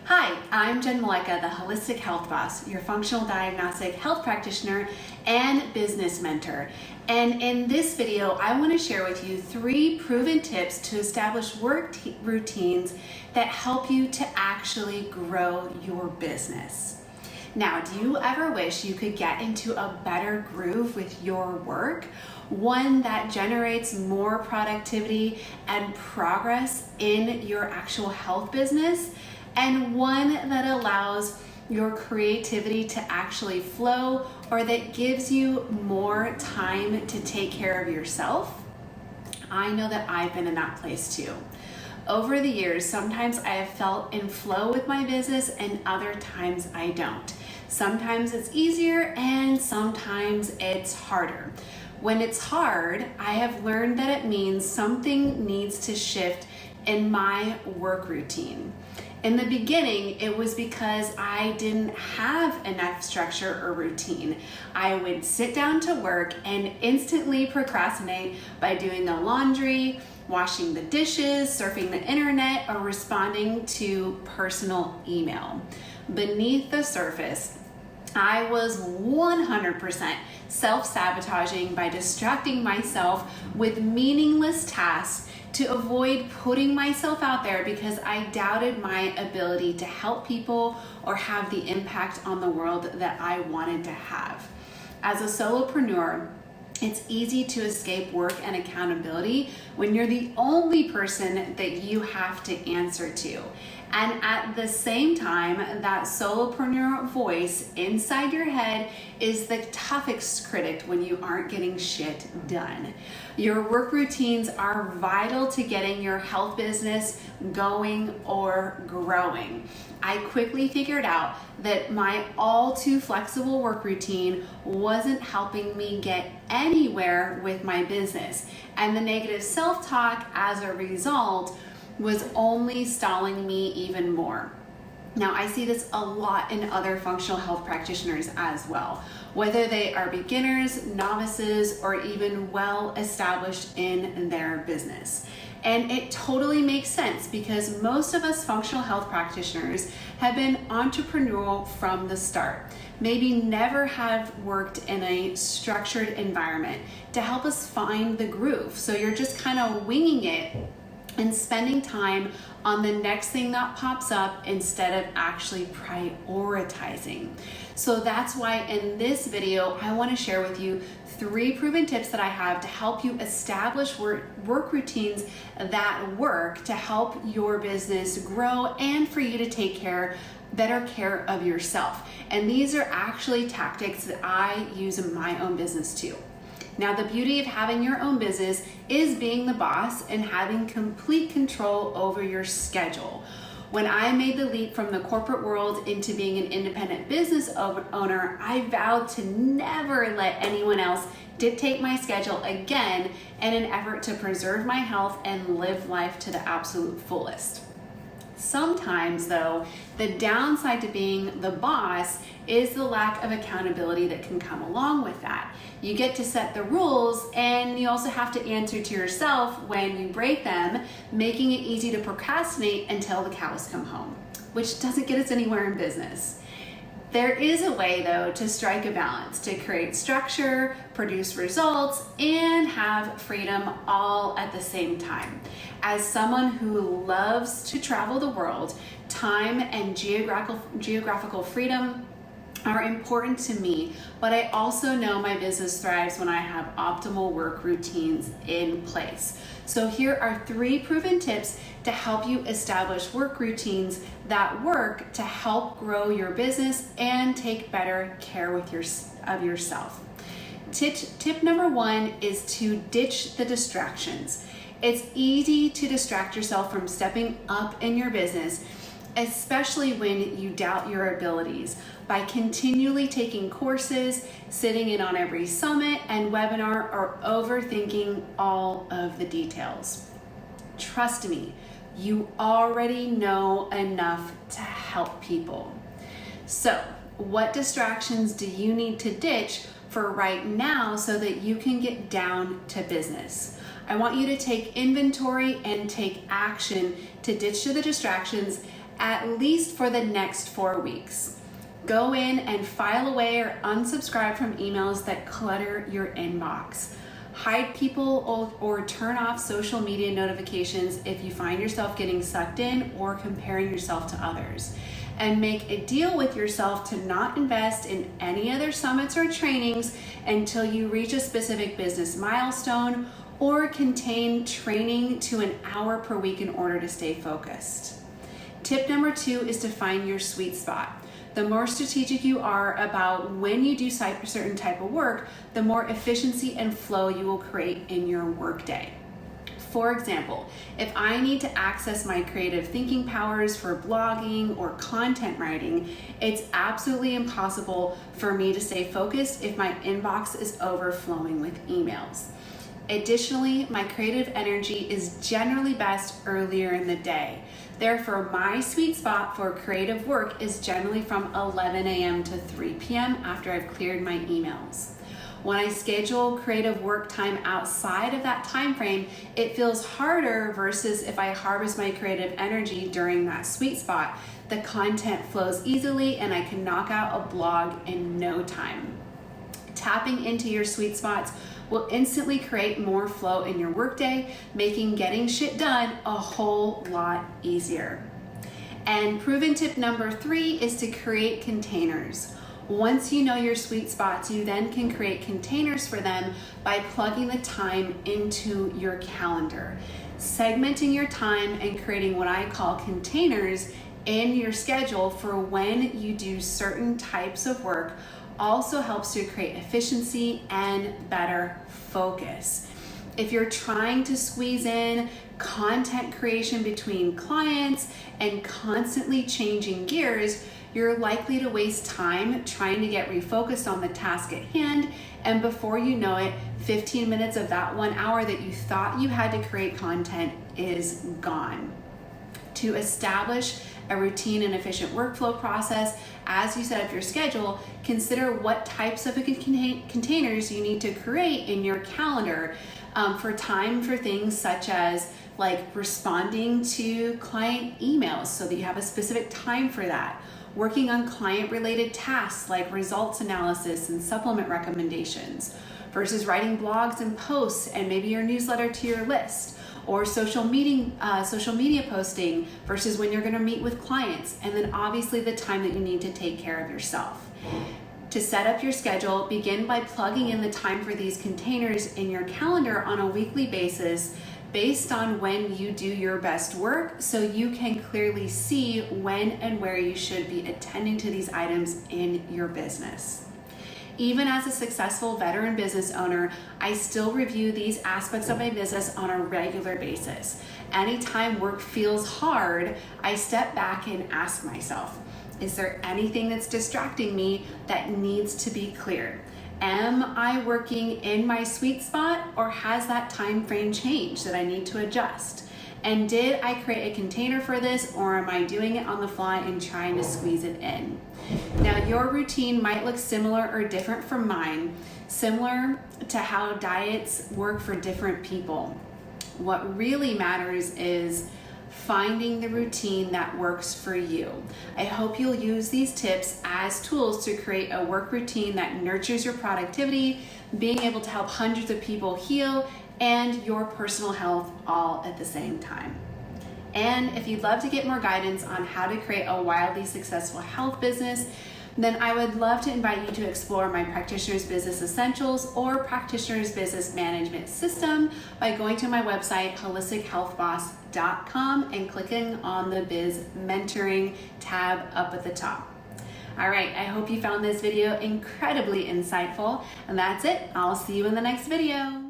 Hi, I'm Jenn, the Holistic Health Boss, your functional diagnostic health practitioner and business mentor. And in this video, I want to share with you 3 proven tips to establish work routines that help you to actually grow your business. Now, do you ever wish you could get into a better groove with your work? One that generates more productivity and progress in your actual health business, and one that allows your creativity to actually flow, or that gives you more time to take care of yourself? I know that I've been in that place too. Over the years, sometimes I have felt in flow with my business and other times I don't. Sometimes it's easier and sometimes it's harder. When it's hard, I have learned that it means something needs to shift in my work routine. In the beginning, it was because I didn't have enough structure or routine. I would sit down to work and instantly procrastinate by doing the laundry, washing the dishes, surfing the internet, or responding to personal email. Beneath the surface, I was 100% self-sabotaging by distracting myself with meaningless tasks to avoid putting myself out there because I doubted my ability to help people or have the impact on the world that I wanted to have. As a solopreneur, it's easy to escape work and accountability when you're the only person that you have to answer to. And at the same time, that solopreneur voice inside your head is the toughest critic when you aren't getting shit done. Your work routines are vital to getting your health business going or growing. I quickly figured out that my all too flexible work routine wasn't helping me get anywhere with my business, and the negative self-talk as a result was only stalling me even more. Now, I see this a lot in other functional health practitioners as well, whether they are beginners, novices, or even well established in their business. And it totally makes sense because most of us functional health practitioners have been entrepreneurial from the start. Maybe never have worked in a structured environment to help us find the groove. So you're just kind of winging it and spending time on the next thing that pops up instead of actually prioritizing. So that's why in this video, I want to share with you 3 proven tips that I have to help you establish work routines that work to help your business grow and for you to take better care of yourself. And these are actually tactics that I use in my own business too. Now, the beauty of having your own business is being the boss and having complete control over your schedule. When I made the leap from the corporate world into being an independent business owner, I vowed to never let anyone else dictate my schedule again in an effort to preserve my health and live life to the absolute fullest. Sometimes, though, the downside to being the boss is the lack of accountability that can come along with that. You get to set the rules, and you also have to answer to yourself when you break them, making it easy to procrastinate until the cows come home, which doesn't get us anywhere in business. There is a way, though, to strike a balance, to create structure, produce results, and have freedom all at the same time. As someone who loves to travel the world, time and geographical freedom are important to me, but I also know my business thrives when I have optimal work routines in place. So here are 3 proven tips to help you establish work routines that work to help grow your business and take better care of yourself. Tip number 1 is to ditch the distractions. It's easy to distract yourself from stepping up in your business, especially when you doubt your abilities, by continually taking courses, sitting in on every summit and webinar, or overthinking all of the details. Trust me, you already know enough to help people. So, what distractions do you need to ditch for right now so that you can get down to business? I want you to take inventory and take action to ditch the distractions at least for the next 4 weeks. Go in and file away or unsubscribe from emails that clutter your inbox. Hide people or turn off social media notifications if you find yourself getting sucked in or comparing yourself to others. And make a deal with yourself to not invest in any other summits or trainings until you reach a specific business milestone or contain training to an hour per week in order to stay focused. Tip number 2 is to find your sweet spot. The more strategic you are about when you do a certain type of work, the more efficiency and flow you will create in your workday. For example, if I need to access my creative thinking powers for blogging or content writing, it's absolutely impossible for me to stay focused if my inbox is overflowing with emails. Additionally, my creative energy is generally best earlier in the day. Therefore, my sweet spot for creative work is generally from 11 a.m. to 3 p.m. after I've cleared my emails. When I schedule creative work time outside of that time frame, it feels harder versus if I harvest my creative energy during that sweet spot. The content flows easily and I can knock out a blog in no time. Tapping into your sweet spots will instantly create more flow in your workday, making getting shit done a whole lot easier. And proven tip number 3 is to create containers. Once you know your sweet spots, you then can create containers for them by plugging the time into your calendar. Segmenting your time and creating what I call containers in your schedule for when you do certain types of work also helps to create efficiency and better focus. If you're trying to squeeze in content creation between clients and constantly changing gears, you're likely to waste time trying to get refocused on the task at hand, and before you know it, 15 minutes of that 1 hour that you thought you had to create content is gone. To establish a routine and efficient workflow process as you set up your schedule, consider what types of containers you need to create in your calendar for time for things such as like responding to client emails so that you have a specific time for that, working on client-related tasks like results analysis and supplement recommendations, versus writing blogs and posts and maybe your newsletter to your list, or social media posting versus when you're going to meet with clients, and then obviously the time that you need to take care of yourself. To set up your schedule, begin by plugging in the time for these containers in your calendar on a weekly basis based on when you do your best work, so you can clearly see when and where you should be attending to these items in your business. Even as a successful veteran business owner, I still review these aspects of my business on a regular basis. Anytime work feels hard, I step back and ask myself, is there anything that's distracting me that needs to be cleared? Am I working in my sweet spot, or has that time frame changed that I need to adjust? And did I create a container for this, or am I doing it on the fly and trying to squeeze it in? Now, your routine might look similar or different from mine, similar to how diets work for different people. What really matters is finding the routine that works for you. I hope you'll use these tips as tools to create a work routine that nurtures your productivity, being able to help hundreds of people heal, and your personal health all at the same time. And if you'd love to get more guidance on how to create a wildly successful health business, then I would love to invite you to explore my Practitioner's Business Essentials or Practitioner's Business Management System by going to my website, wholistichealthboss.com, and clicking on the Biz Mentoring tab up at the top. All right, I hope you found this video incredibly insightful, and that's it. I'll see you in the next video.